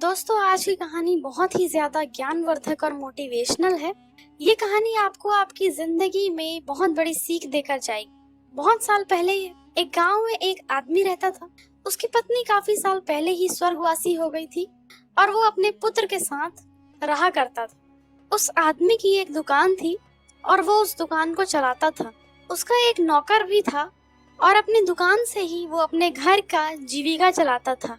दोस्तों, आज की कहानी बहुत ही ज्यादा ज्ञानवर्धक और मोटिवेशनल है। ये कहानी आपको आपकी जिंदगी में बहुत बड़ी सीख देकर जाएगी। बहुत साल पहले एक गांव में एक आदमी रहता था। उसकी पत्नी काफी साल पहले ही स्वर्गवासी हो गई थी और वो अपने पुत्र के साथ रहा करता था। उस आदमी की एक दुकान थी और वो उस दुकान को चलाता था। उसका एक नौकर भी था और अपनी दुकान से ही वो अपने घर का जीविका चलाता था।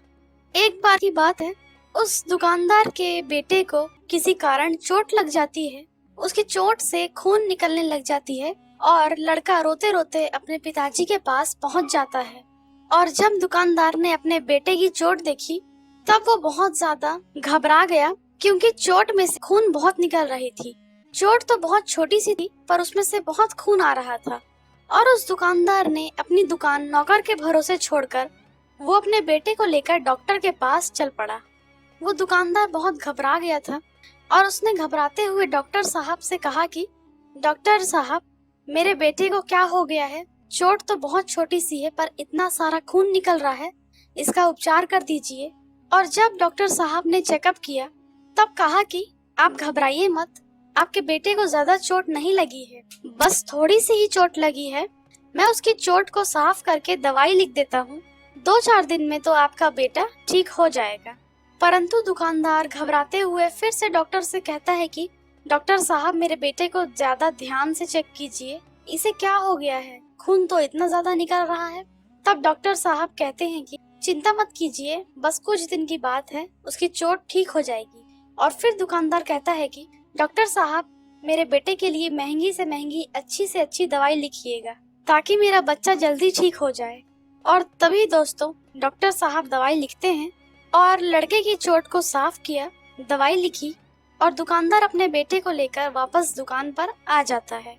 एक बार की बात है, उस दुकानदार के बेटे को किसी कारण चोट लग जाती है। उसकी चोट से खून निकलने लग जाती है और लड़का रोते रोते अपने पिताजी के पास पहुंच जाता है। और जब दुकानदार ने अपने बेटे की चोट देखी तब वो बहुत ज्यादा घबरा गया, क्योंकि चोट में से खून बहुत निकल रही थी। चोट तो बहुत छोटी सी थी पर उसमें से बहुत खून आ रहा था। और उस दुकानदार ने अपनी दुकान नौकर के भरोसे छोड़कर वो अपने बेटे को लेकर डॉक्टर के पास चल पड़ा। वो दुकानदार बहुत घबरा गया था और उसने घबराते हुए डॉक्टर साहब से कहा कि डॉक्टर साहब, मेरे बेटे को क्या हो गया है? चोट तो बहुत छोटी सी है पर इतना सारा खून निकल रहा है, इसका उपचार कर दीजिए। और जब डॉक्टर साहब ने चेकअप किया तब कहा कि आप घबराइए मत, आपके बेटे को ज्यादा चोट नहीं लगी है, बस थोड़ी सी ही चोट लगी है। मैं उसकी चोट को साफ करके दवाई लिख देता हूँ, 2-4 दिन में तो आपका बेटा ठीक हो जाएगा। परंतु दुकानदार घबराते हुए फिर से डॉक्टर से कहता है कि डॉक्टर साहब, मेरे बेटे को ज्यादा ध्यान से चेक कीजिए, इसे क्या हो गया है? खून तो इतना ज्यादा निकल रहा है। तब डॉक्टर साहब कहते हैं कि चिंता मत कीजिए, बस कुछ दिन की बात है, उसकी चोट ठीक हो जाएगी। और फिर दुकानदार कहता है कि डॉक्टर साहब, मेरे बेटे के लिए महंगी से महंगी अच्छी से अच्छी दवाई लिखिएगा ताकि मेरा बच्चा जल्दी ठीक हो जाए। और तभी दोस्तों डॉक्टर साहब दवाई लिखते हैं और लड़के की चोट को साफ किया, दवाई लिखी और दुकानदार अपने बेटे को लेकर वापस दुकान पर आ जाता है।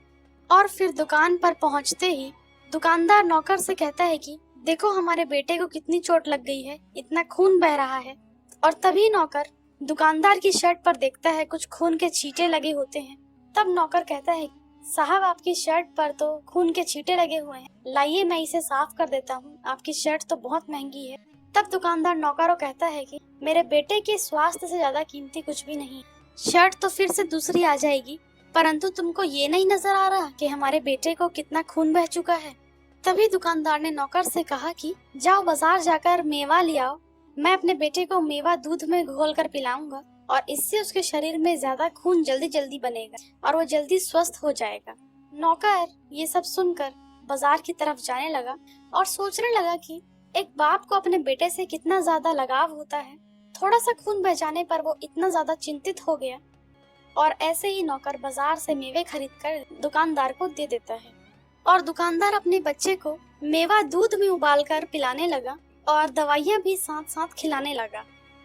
और फिर दुकान पर पहुंचते ही दुकानदार नौकर से कहता है कि देखो हमारे बेटे को कितनी चोट लग गई है, इतना खून बह रहा है। और तभी नौकर दुकानदार की शर्ट पर देखता है कुछ खून के छींटे लगे होते हैं। तब नौकर कहता है, साहब आपकी शर्ट पर तो खून के छींटे लगे हुए हैं, लाइए मैं इसे साफ कर देता हूँ, आपकी शर्ट तो बहुत महंगी है। तब दुकानदार नौकर को कहता है कि मेरे बेटे के स्वास्थ्य से ज्यादा कीमती कुछ भी नहीं, शर्ट तो फिर से दूसरी आ जाएगी, परंतु तुमको ये नहीं नजर आ रहा कि हमारे बेटे को कितना खून बह चुका है? तभी दुकानदार ने नौकर से कहा कि जाओ बाजार जाकर मेवा ले आओ, मैं अपने बेटे को मेवा दूध में घोल कर पिलाऊंगा और इससे उसके शरीर में ज्यादा खून जल्दी जल्दी बनेगा और वो जल्दी स्वस्थ हो जाएगा। नौकर ये सब सुनकर बाजार की तरफ जाने लगा और सोचने लगा कि एक बाप को अपने बेटे से कितना ज्यादा लगाव होता है। थोड़ा सा खून बह जाने पर वो इतना ज्यादा चिंतित हो गया। और ऐसे ही नौकर बाजार से मेवे खरीद कर दुकानदार को दे देता है और दुकानदार अपने बच्चे को मेवा दूध में उबालकर पिलाने लगा और दवाइयाँ भी साथ साथ खिलाने लगा।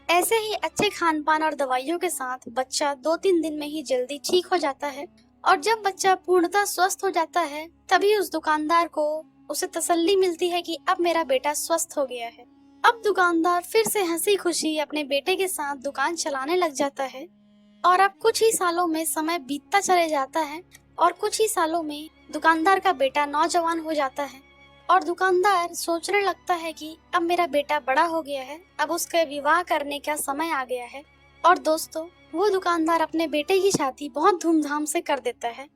ऐसे ही अच्छे खान पान और दवाइयों के साथ बच्चा 2-3 दिन में ही जल्दी ठीक हो जाता है। और जब बच्चा पूर्णतः स्वस्थ हो जाता है तभी उस दुकानदार को उसे तसल्ली मिलती है कि अब मेरा बेटा स्वस्थ हो गया है। अब दुकानदार फिर से हंसी खुशी अपने बेटे के साथ दुकान चलाने लग जाता है। और अब कुछ ही सालों में समय बीतता चले जाता है और कुछ ही सालों में दुकानदार का बेटा नौजवान हो जाता है और दुकानदार सोचने लगता है कि अब मेरा बेटा बड़ा हो गया है, अब उसके विवाह करने का समय आ गया है। और दोस्तों वो दुकानदार अपने बेटे की शादी बहुत धूमधाम से कर देता है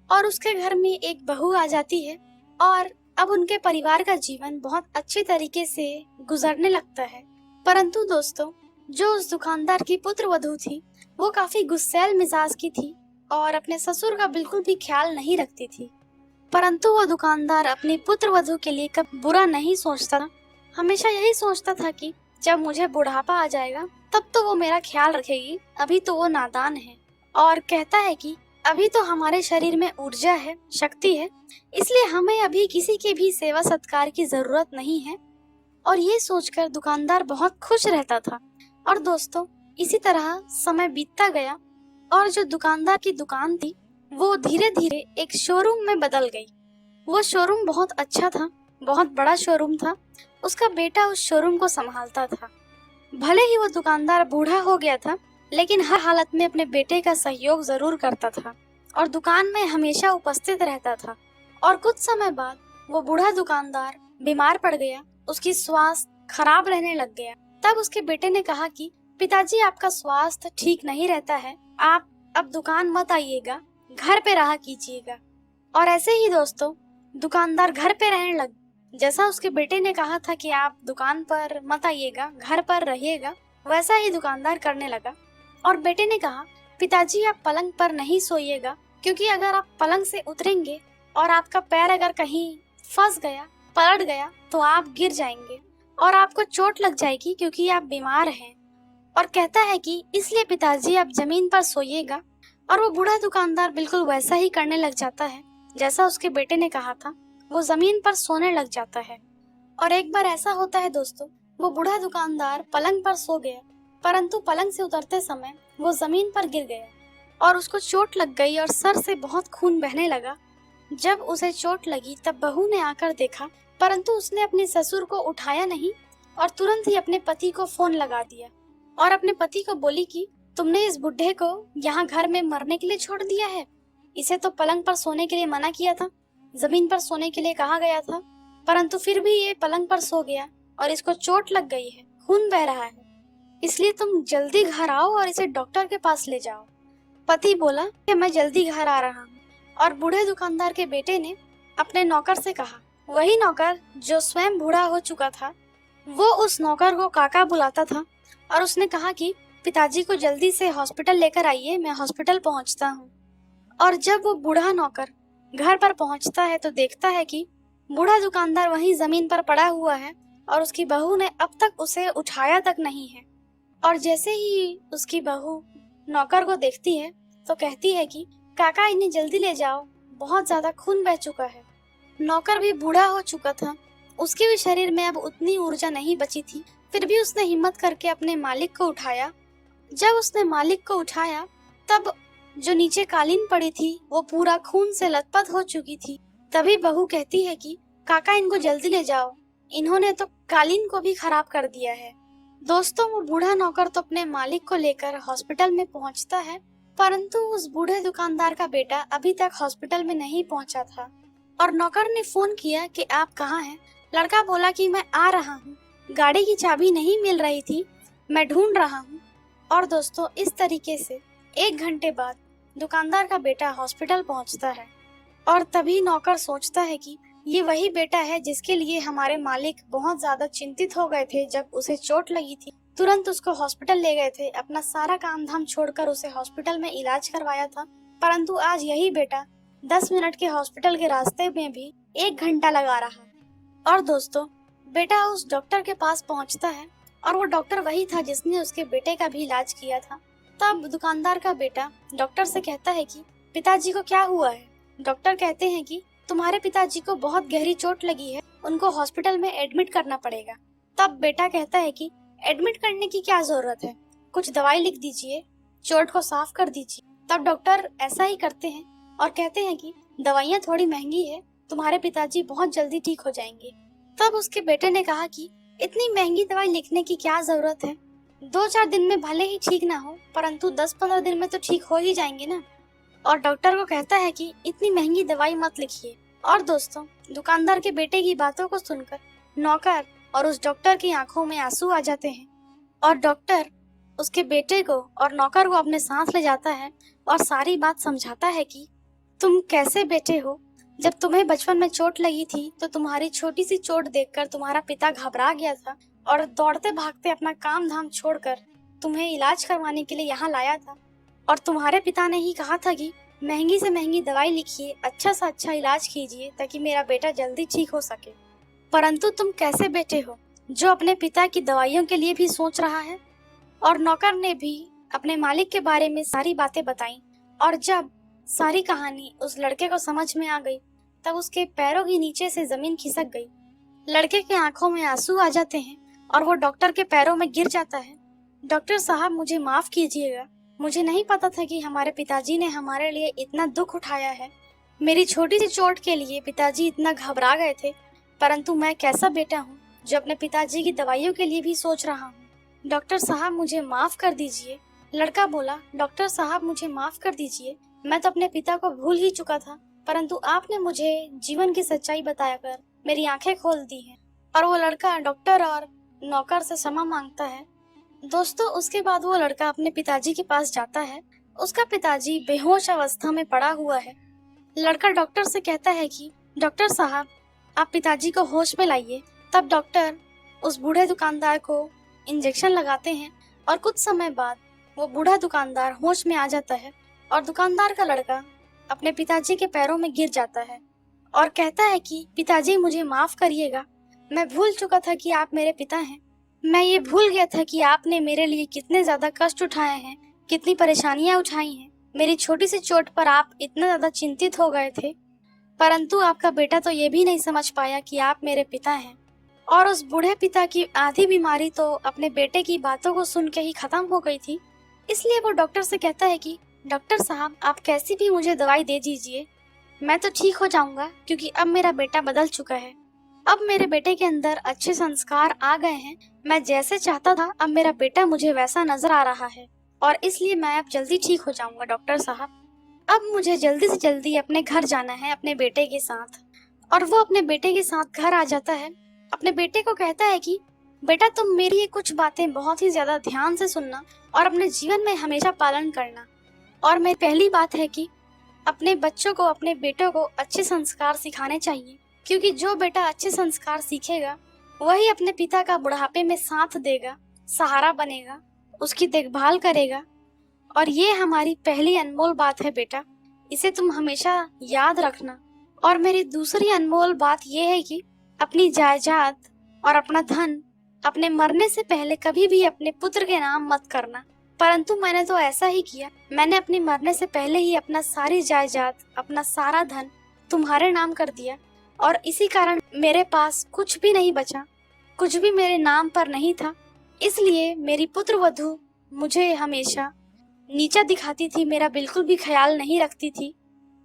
और उसके घर में एक बहू आ जाती है और अब उनके परिवार का जीवन बहुत अच्छे तरीके से गुजरने लगता है। परंतु दोस्तों जो उस दुकानदार की पुत्र वधू थी वो काफी गुस्सैल मिजाज की थी और अपने ससुर का बिल्कुल भी ख्याल नहीं रखती थी। परंतु वो दुकानदार अपनी पुत्र वधू के लिए कभी बुरा नहीं सोचता था। हमेशा यही सोचता था कि जब मुझे बुढ़ापा आ जाएगा तब तो वो मेरा ख्याल रखेगी, अभी तो वो नादान है। और कहता है कि अभी तो हमारे शरीर में ऊर्जा है, शक्ति है, इसलिए हमें अभी किसी के भी सेवा सत्कार की जरूरत नहीं है। और ये सोचकर दुकानदार बहुत खुश रहता था। और दोस्तों इसी तरह समय बीतता गया और जो दुकानदार की दुकान थी वो धीरे धीरे एक शोरूम में बदल गई। वो शोरूम बहुत अच्छा था, बहुत बड़ा शोरूम था। उसका बेटा उस शोरूम को संभालता था। भले ही वो दुकानदार बूढ़ा हो गया था लेकिन हर हालत में अपने बेटे का सहयोग जरूर करता था और दुकान में हमेशा उपस्थित रहता था। और कुछ समय बाद वो बूढ़ा दुकानदार बीमार पड़ गया, उसकी स्वास्थ्य खराब रहने लग गया। तब उसके बेटे ने कहा कि पिताजी आपका स्वास्थ्य ठीक नहीं रहता है, आप अब दुकान मत आइएगा, घर पे रहा कीजिएगा। और ऐसे ही दोस्तों दुकानदार घर पे रहने लग। जैसा उसके बेटे ने कहा था कि आप दुकान पर मत आइएगा, घर पर रहिएगा, वैसा ही दुकानदार करने लगा। और बेटे ने कहा, पिताजी आप पलंग पर नहीं सोइएगा, क्योंकि अगर आप पलंग से उतरेंगे और आपका पैर अगर कहीं फंस गया, पलट गया, तो आप गिर जाएंगे और आपको चोट लग जाएगी क्योंकि आप बीमार हैं। और कहता है कि इसलिए पिताजी आप जमीन पर सोइएगा। और वो बूढ़ा दुकानदार बिल्कुल वैसा ही करने लग जाता है जैसा उसके बेटे ने कहा था। वो जमीन पर सोने लग जाता है। और एक बार ऐसा होता है दोस्तों, वो बूढ़ा दुकानदार पलंग पर सो गया, परंतु पलंग से उतरते समय वो जमीन पर गिर गया और उसको चोट लग गई और सर से बहुत खून बहने लगा। जब उसे चोट लगी तब बहू ने आकर देखा, परंतु उसने अपने ससुर को उठाया नहीं और तुरंत ही अपने पति को फोन लगा दिया और अपने पति को बोली कि तुमने इस बुढ़े को यहाँ घर में मरने के लिए छोड़ दिया है। इसे तो पलंग पर सोने के लिए मना किया था, जमीन पर सोने के लिए कहा गया था, परंतु फिर भी ये पलंग पर सो गया और इसको चोट लग गई है, खून बह रहा है। इसलिए तुम जल्दी घर आओ और इसे डॉक्टर के पास ले जाओ। पति बोला कि मैं जल्दी घर आ रहा हूँ। और बूढ़े दुकानदार के बेटे ने अपने नौकर से कहा, वही नौकर जो स्वयं बूढ़ा हो चुका था, वो उस नौकर को काका बुलाता था और उसने कहा कि पिताजी को जल्दी से हॉस्पिटल लेकर आइए, मैं हॉस्पिटल पहुंचता हूँ। और जब वो बूढ़ा नौकर घर पर पहुंचता है तो देखता है कि बूढ़ा दुकानदार वहीं जमीन पर पड़ा हुआ है और उसकी बहू ने अब तक उसे उठाया तक नहीं है। और जैसे ही उसकी बहू नौकर को देखती है तो कहती है कि काका इन्हें जल्दी ले जाओ, बहुत ज्यादा खून बह चुका है। नौकर भी बूढ़ा हो चुका था, उसके भी शरीर में अब उतनी ऊर्जा नहीं बची थी, फिर भी उसने हिम्मत करके अपने मालिक को उठाया। जब उसने मालिक को उठाया तब जो नीचे कालीन पड़ी थी वो पूरा खून से लथपथ हो चुकी थी। तभी बहू कहती है कि काका इनको जल्दी ले जाओ, इन्होंने तो कालीन को भी खराब कर दिया है। दोस्तों वो बूढ़ा नौकर तो अपने मालिक को लेकर हॉस्पिटल में पहुंचता है, परंतु उस बूढ़े दुकानदार का बेटा अभी तक हॉस्पिटल में नहीं पहुंचा था। और नौकर ने फोन किया कि आप कहाँ हैं? लड़का बोला कि मैं आ रहा हूँ, गाड़ी की चाबी नहीं मिल रही थी, मैं ढूंढ रहा हूँ। और दोस्तों इस तरीके से 1 घंटे बाद दुकानदार का बेटा हॉस्पिटल पहुंचता है। और तभी नौकर सोचता है कि ये वही बेटा है जिसके लिए हमारे मालिक बहुत ज्यादा चिंतित हो गए थे जब उसे चोट लगी थी, तुरंत उसको हॉस्पिटल ले गए थे, अपना सारा काम धाम छोड़कर उसे हॉस्पिटल में इलाज करवाया था। परंतु आज यही बेटा 10 मिनट के हॉस्पिटल के रास्ते में भी 1 घंटा लगा रहा। और दोस्तों बेटा उस डॉक्टर के पास पहुंचता है और वो डॉक्टर वही था जिसने उसके बेटे का भी इलाज किया था। तब दुकानदार का बेटा डॉक्टर से कहता है कि पिताजी को क्या हुआ है? डॉक्टर कहते हैं कि तुम्हारे पिताजी को बहुत गहरी चोट लगी है, उनको हॉस्पिटल में एडमिट करना पड़ेगा। तब बेटा कहता है कि एडमिट करने की क्या जरूरत है, कुछ दवाई लिख दीजिए, चोट को साफ कर दीजिए। तब डॉक्टर ऐसा ही करते हैं और कहते हैं कि दवाइयाँ थोड़ी महंगी है, तुम्हारे पिताजी बहुत जल्दी ठीक हो जाएंगे। तब उसके बेटे ने कहा कि इतनी महंगी दवाई लिखने की क्या जरूरत है, 2-4 दिन में भले ही ठीक ना हो, परंतु 10-15 दिन में तो ठीक हो ही जाएंगे ना। और डॉक्टर को कहता है कि इतनी महंगी दवाई मत लिखिए। और दोस्तों दुकानदार के बेटे की बातों को सुनकर नौकर और उस डॉक्टर की आंखों में आंसू आ जाते हैं। और डॉक्टर उसके बेटे को और नौकर को अपने साथ ले जाता है और सारी बात समझाता है कि तुम कैसे बेटे हो, जब तुम्हें बचपन में चोट लगी थी तो तुम्हारी छोटी सी चोट देखकर तुम्हारा पिता घबरा गया था और दौड़ते भागते अपना काम धाम छोड़कर तुम्हें इलाज करवाने के लिए यहाँ लाया था। और तुम्हारे पिता ने ही कहा था कि महंगी से महंगी दवाई लिखिए, अच्छा सा अच्छा इलाज कीजिए ताकि मेरा बेटा जल्दी ठीक हो सके। परंतु तुम कैसे बेटे हो जो अपने पिता की दवाइयों के लिए भी सोच रहा है। और नौकर ने भी अपने मालिक के बारे में सारी बातें बताई। और जब सारी कहानी उस लड़के को समझ में आ गई तब उसके पैरों के नीचे से जमीन खिसक गई। लड़के की आंखों में आंसू आ जाते हैं और वो डॉक्टर के पैरों में गिर जाता है। डॉक्टर साहब मुझे माफ कीजिएगा, मुझे नहीं पता था कि हमारे पिताजी ने हमारे लिए इतना दुख उठाया है। मेरी छोटी सी चोट के लिए पिताजी इतना घबरा गए थे, परंतु मैं कैसा बेटा हूँ जो अपने पिताजी की दवाइयों के लिए भी सोच रहा हूँ। डॉक्टर साहब मुझे माफ कर दीजिए। लड़का बोला, डॉक्टर साहब मुझे माफ कर दीजिए, मैं तो अपने पिता को भूल ही चुका था, परंतु आपने मुझे जीवन की सच्चाई बताकर मेरी आंखें खोल दी हैं। और वो लड़का डॉक्टर और नौकर से क्षमा मांगता है दोस्तों उसके बाद वो लड़का अपने पिताजी के पास जाता है। उसका पिताजी बेहोश अवस्था में पड़ा हुआ है। लड़का डॉक्टर से कहता है कि डॉक्टर साहब, आप पिताजी को होश में लाइए। तब डॉक्टर उस बूढ़े दुकानदार को इंजेक्शन लगाते हैं और कुछ समय बाद वो बूढ़ा दुकानदार होश में आ जाता है और दुकानदार का लड़का अपने पिताजी के पैरों में गिर जाता है और कहता है कि पिताजी मुझे माफ करिएगा, मैं भूल चुका था कि आप मेरे पिता हैं। मैं ये भूल गया था कि आपने मेरे लिए कितने ज्यादा कष्ट उठाए हैं, कितनी परेशानियां उठाई हैं। मेरी छोटी सी चोट पर आप इतना ज्यादा चिंतित हो गए थे, परंतु आपका बेटा तो ये भी नहीं समझ पाया कि आप मेरे पिता हैं। और उस बूढ़े पिता की आधी बीमारी तो अपने बेटे की बातों को सुन के ही खत्म हो गई थी। इसलिए वो डॉक्टर से कहता है कि डॉक्टर साहब, आप कैसी भी मुझे दवाई दे दीजिए, मैं तो ठीक हो जाऊंगा, क्योंकि अब मेरा बेटा बदल चुका है। अब मेरे बेटे के अंदर अच्छे संस्कार आ गए हैं। मैं जैसे चाहता था अब मेरा बेटा मुझे वैसा नजर आ रहा है और इसलिए मैं अब जल्दी ठीक हो जाऊंगा डॉक्टर साहब। अब मुझे जल्दी से जल्दी अपने घर जाना है अपने बेटे के साथ। और वो अपने बेटे के साथ घर आ जाता है। अपने बेटे को कहता है कि बेटा, तुम मेरी ये कुछ बातें बहुत ही ज्यादा ध्यान से सुनना और अपने जीवन में हमेशा पालन करना। और मेरी पहली बात है कि अपने बच्चों को, अपने बेटों को अच्छे संस्कार सिखाने चाहिए, क्योंकि जो बेटा अच्छे संस्कार सीखेगा वही अपने पिता का बुढ़ापे में साथ देगा, सहारा बनेगा, उसकी देखभाल करेगा। और ये हमारी पहली अनमोल बात है बेटा, इसे तुम हमेशा याद रखना। और मेरी दूसरी अनमोल बात ये है कि अपनी जायदाद और अपना धन अपने मरने से पहले कभी भी अपने पुत्र के नाम मत करना। परंतु मैंने तो ऐसा ही किया। मैंने अपने मरने से पहले ही अपना सारी जायदाद, अपना सारा धन तुम्हारे नाम कर दिया और इसी कारण मेरे पास कुछ भी नहीं बचा, कुछ भी मेरे नाम पर नहीं था। इसलिए मेरी पुत्र वधू मुझे हमेशा नीचा दिखाती थी, मेरा बिल्कुल भी ख्याल नहीं रखती थी।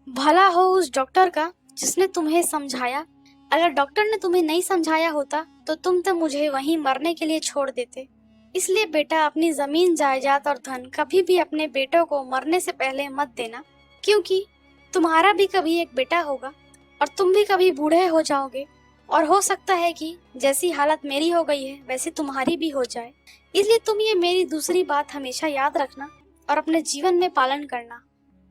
भला हो उस डॉक्टर का जिसने तुम्हें समझाया। अगर डॉक्टर ने तुम्हें नहीं समझाया होता तो तुम तो मुझे वहीं मरने के लिए छोड़ देते। इसलिए बेटा, अपनी जमीन, जायदाद और धन कभी भी अपने बेटों को मरने से पहले मत देना, क्योंकि तुम्हारा भी कभी एक बेटा होगा और तुम भी कभी बूढ़े हो जाओगे और हो सकता है कि जैसी हालत मेरी हो गई है वैसी तुम्हारी भी हो जाए। इसलिए तुम ये मेरी दूसरी बात हमेशा याद रखना और अपने जीवन में पालन करना।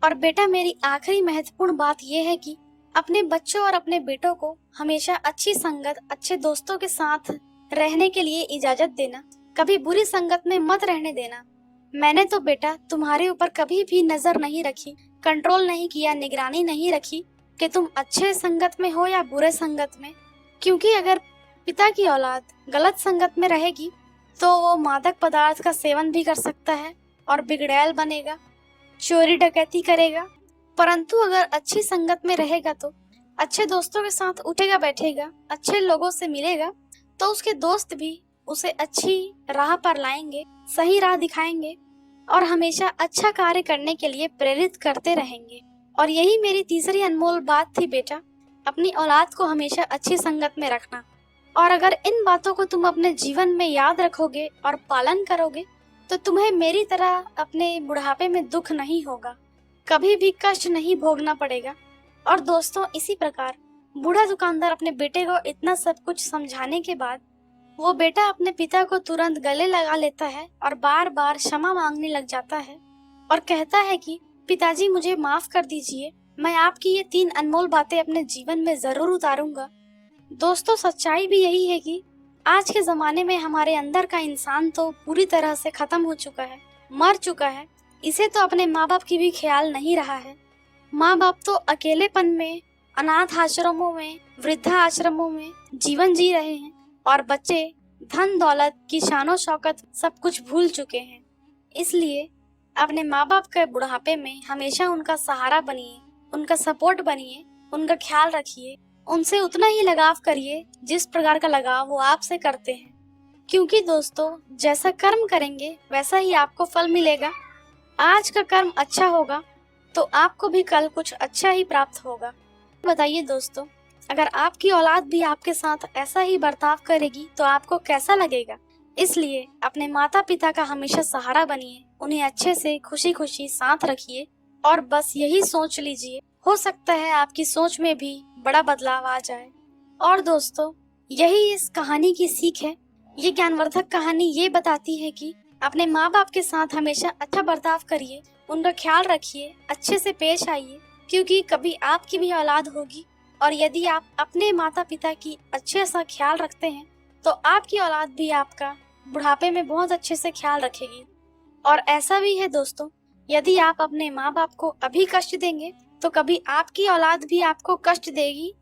और बेटा, मेरी आखिरी महत्वपूर्ण बात यह है कि अपने बच्चों और अपने बेटों को हमेशा अच्छी संगत, अच्छे दोस्तों के साथ रहने के लिए इजाजत देना, कभी बुरी संगत में मत रहने देना। मैंने तो बेटा तुम्हारे ऊपर कभी भी नजर नहीं रखी, कंट्रोल नहीं किया, निगरानी नहीं रखी कि तुम अच्छे संगत में हो या बुरे संगत में, क्योंकि अगर पिता की औलाद गलत संगत में रहेगी तो वो मादक पदार्थ का सेवन भी कर सकता है और बिगड़ैल बनेगा, चोरी डकैती करेगा। परंतु अगर अच्छी संगत में रहेगा तो अच्छे दोस्तों के साथ उठेगा बैठेगा, अच्छे लोगों से मिलेगा, तो उसके दोस्त भी उसे अच्छी राह पर लाएंगे, सही राह दिखाएंगे और हमेशा अच्छा कार्य करने के लिए प्रेरित करते रहेंगे। और यही मेरी तीसरी अनमोल बात थी बेटा, अपनी औलाद को हमेशा अच्छी संगत में रखना। और अगर इन बातों को तुम अपने जीवन में याद रखोगे और पालन करोगे तो तुम्हें मेरी तरह अपने बुढ़ापे में दुख नहीं होगा, कभी भी कष्ट नहीं भोगना पड़ेगा। और दोस्तों, इसी प्रकार बूढ़ा दुकानदार अपने बेटे को इतना सब कुछ समझाने के बाद वो बेटा अपने पिता को तुरंत गले लगा लेता है और बार बार क्षमा मांगने लग जाता है और कहता है कि पिताजी मुझे माफ कर दीजिए, मैं आपकी ये 3 अनमोल बातें अपने जीवन में जरूर उतारूंगा। दोस्तों, सच्चाई भी यही है कि आज के जमाने में हमारे अंदर का इंसान तो पूरी तरह से खत्म हो चुका है, मर चुका है। इसे तो अपने माँ बाप की भी ख्याल नहीं रहा है। माँ बाप तो अकेलेपन में, अनाथ आश्रमों में, वृद्धा आश्रमों में जीवन जी रहे हैं और बच्चे धन दौलत की शानो शौकत सब कुछ भूल चुके हैं। इसलिए अपने माँ बाप के बुढ़ापे में हमेशा उनका सहारा बनिए, उनका सपोर्ट बनिए, उनका ख्याल रखिए, उनसे उतना ही लगाव करिए जिस प्रकार का लगाव वो आपसे करते हैं। क्योंकि दोस्तों, जैसा कर्म करेंगे वैसा ही आपको फल मिलेगा। आज का कर्म अच्छा होगा तो आपको भी कल कुछ अच्छा ही प्राप्त होगा। बताइए दोस्तों, अगर आपकी औलाद भी आपके साथ ऐसा ही बर्ताव करेगी तो आपको कैसा लगेगा। इसलिए अपने माता पिता का हमेशा सहारा बनिए, उन्हें अच्छे से खुशी खुशी साथ रखिए और बस यही सोच लीजिए, हो सकता है आपकी सोच में भी बड़ा बदलाव आ जाए। और दोस्तों, यही इस कहानी की सीख है। ये ज्ञानवर्धक कहानी ये बताती है कि अपने माँ बाप के साथ हमेशा अच्छा बर्ताव करिए, उनका ख्याल रखिए, अच्छे से पेश आइए, क्योंकि कभी आपकी भी औलाद होगी और यदि आप अपने माता पिता की अच्छे सा ख्याल रखते हैं तो आपकी औलाद भी आपका बुढ़ापे में बहुत अच्छे से ख्याल रखेगी। और ऐसा भी है दोस्तों, यदि आप अपने माँ बाप को अभी कष्ट देंगे तो कभी आपकी औलाद भी आपको कष्ट देगी।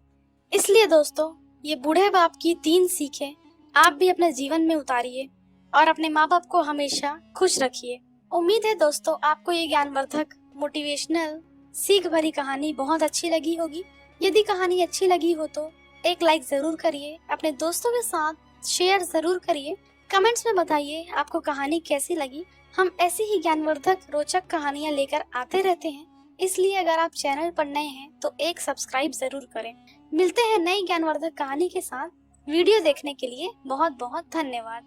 इसलिए दोस्तों, ये बूढ़े बाप की 3 सीखें आप भी अपने जीवन में उतारिए और अपने माँ बाप को हमेशा खुश रखिए। उम्मीद है दोस्तों आपको ये ज्ञानवर्धक, मोटिवेशनल, सीख भरी कहानी बहुत अच्छी लगी होगी। यदि कहानी अच्छी लगी हो तो एक लाइक जरूर करिए, अपने दोस्तों के साथ शेयर जरूर करिए, कमेंट्स में बताइए आपको कहानी कैसी लगी। हम ऐसी ही ज्ञानवर्धक, रोचक कहानियाँ लेकर आते रहते हैं, इसलिए अगर आप चैनल पर नए हैं तो एक सब्सक्राइब जरूर करें। मिलते हैं नई ज्ञानवर्धक कहानी के साथ। वीडियो देखने के लिए बहुत बहुत धन्यवाद।